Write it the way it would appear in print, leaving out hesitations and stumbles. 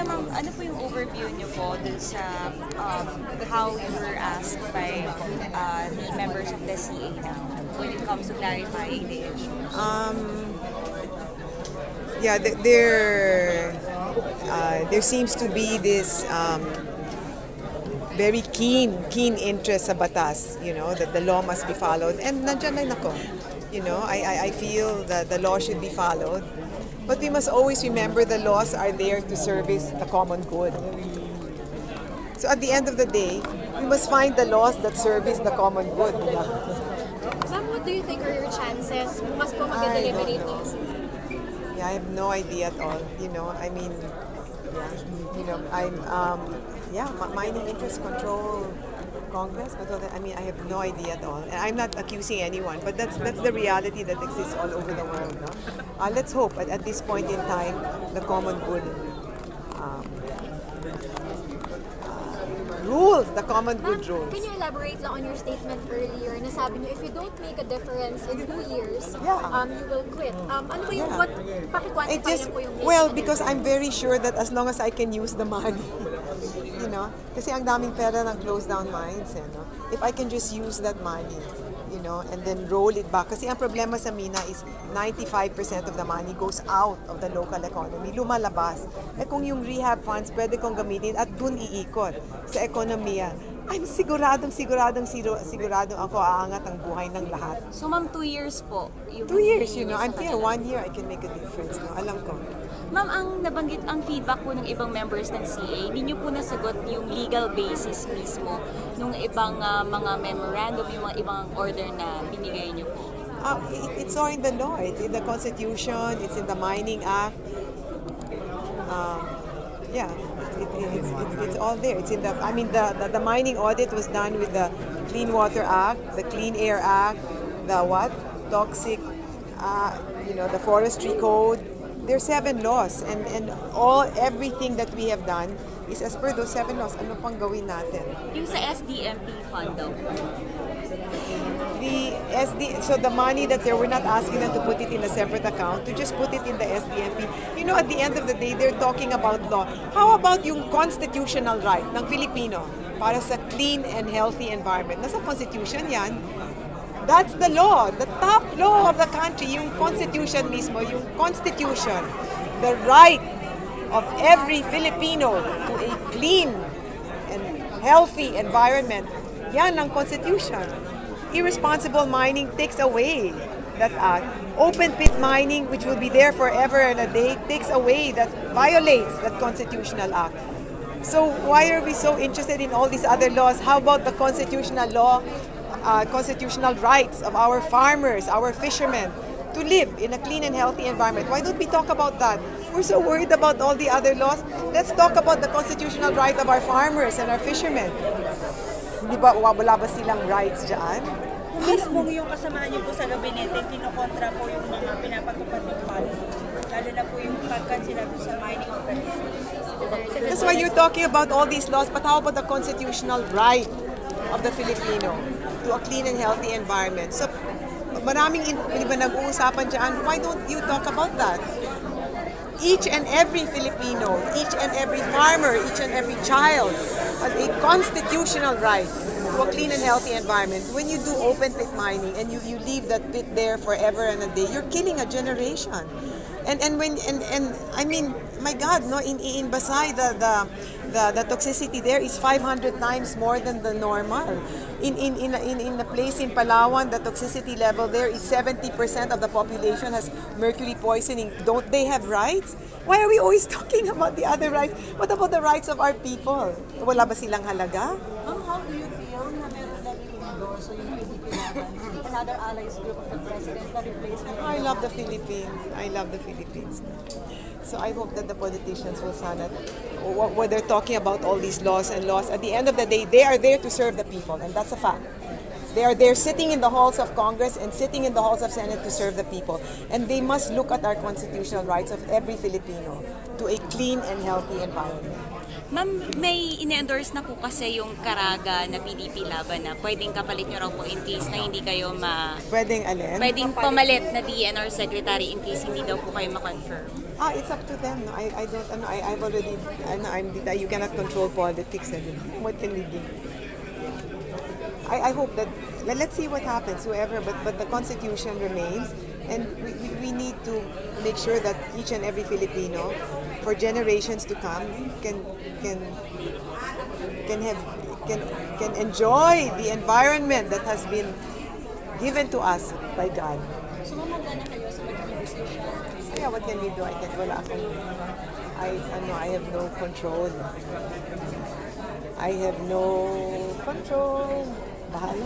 ano po yung overview niyo po dun sa how you were asked by the members of the CA now when it comes to clarifying the issue? Yeah, there seems to be this very keen interest sa batas, that the law must be followed. And nandiyan na ako. I feel that the law should be followed. But we must always remember the laws are there to service the common good. So at the end of the day, we must find the laws that service the common good. Ma'am, what do you think are your chances? Bukas po mag-deliberate ng Yeah, I have no idea at all. Mining interests control Congress, but I have no idea at all. And I'm not accusing anyone, but that's the reality that exists all over the world. No? Let's hope at this point in time, the common good rules, the common good rules. Can you elaborate lang on your statement earlier na sabi niyo, if you don't make a difference in 2 years, you will quit. Ano po yung, pakikwantify niyo po yung Well, because I'm very sure that as long as I can use the money, kasi ang daming pera ng closed down mines, if I can just use that money, and then roll it back. Kasi ang problema sa mina is 95% of the money goes out of the local economy, lumalabas. Kung yung rehab funds, pwede kong gamitin at dun iikot sa ekonomiya, I'm siguradong ako aangat ang buhay ng lahat. So ma'am, 2 years po? 2 years, until 1 year I can make a difference. Alam ko. Ma'am, ang feedback po ng ibang members ng CA, hindi nyo po nasagot yung legal basis mismo nung ibang mga memorandum, yung mga ibang order na binigay nyo po. It's all in the law. It's in the Constitution. It's in the Mining Act. It's all there. It's in the mining audit was done with the Clean Water Act, the Clean Air Act, the toxic, the Forestry Code. There are 7 laws, and everything that we have done is as per those 7 laws. Ano pang gawin natin? Yung sa SDMP fund daw. So the money that's there, we're not asking them to put it in a separate account, to just put it in the SDMP. At the end of the day, they're talking about law. How about yung constitutional right ng Filipino para sa clean and healthy environment? Nasa Constitution yan. That's the law, the top law of the country, yung Constitution mismo, yung Constitution, the right of every Filipino to a clean and healthy environment. Yan ang Constitution. Irresponsible mining takes away that act. Open pit mining, which will be there forever and a day, takes away, that violates that constitutional act. So why are we so interested in all these other laws? How about the constitutional law, constitutional rights of our farmers, our fishermen, to live in a clean and healthy environment? Why don't we talk about that? We're so worried about all the other laws. Let's talk about the constitutional right of our farmers and our fishermen. Di ba, wala ba silang rights dyan? Mismo yung kasama niyo po sa gabinete, kinokontra po yung mga pinapatupad ng policy. Lalo na po yung pagkansila po sa mining operations. That's why you're talking about all these laws, but how about the constitutional right of the Filipino to a clean and healthy environment? So, maraming nag-uusapan dyan, why don't you talk about that? Each and every Filipino, each and every farmer, each and every child has a constitutional right to a clean and healthy environment. When you do open pit mining and you leave that pit there forever and a day, you're killing a generation. And my God, no, in Basay, the toxicity there is 500 times more than the normal. In the place in Palawan, the toxicity level there is 70% of the population has mercury poisoning. Don't they have rights? Why are we always talking about the other rights? What about the rights of our people? Wala ba silang halaga? How do you feel na meron na rin endorso yung PDP another allies group of the president na replacement? I love the Philippines. I love the Philippines. So I hope that the politicians will sana, when they're talking about all these laws, at the end of the day, they are there to serve the people, and that's a fact. They are there sitting in the halls of Congress and sitting in the halls of Senate to serve the people. And they must look at our constitutional rights of every Filipino to a clean and healthy environment. Ma'am, may ine-endorse na po kasi yung Caraga na PDP laban na pwedeng kapalit nyo raw po in case na hindi kayo Pwedeng alin? Pwedeng pamalit na DNR secretary in case hindi daw po kayo ma-confirm. It's up to them. No? I don't. Ano, I've already. You cannot control politics. What can we do? I hope that. Let's see what happens. Whoever, but the Constitution remains, and we need to make sure that each and every Filipino, for generations to come, can enjoy the environment that has been given to us by God. So mamanda na kayo sa mag-negotiation? Yeah, what can we do? Wala akong, I have no control. I have no control. Bahala.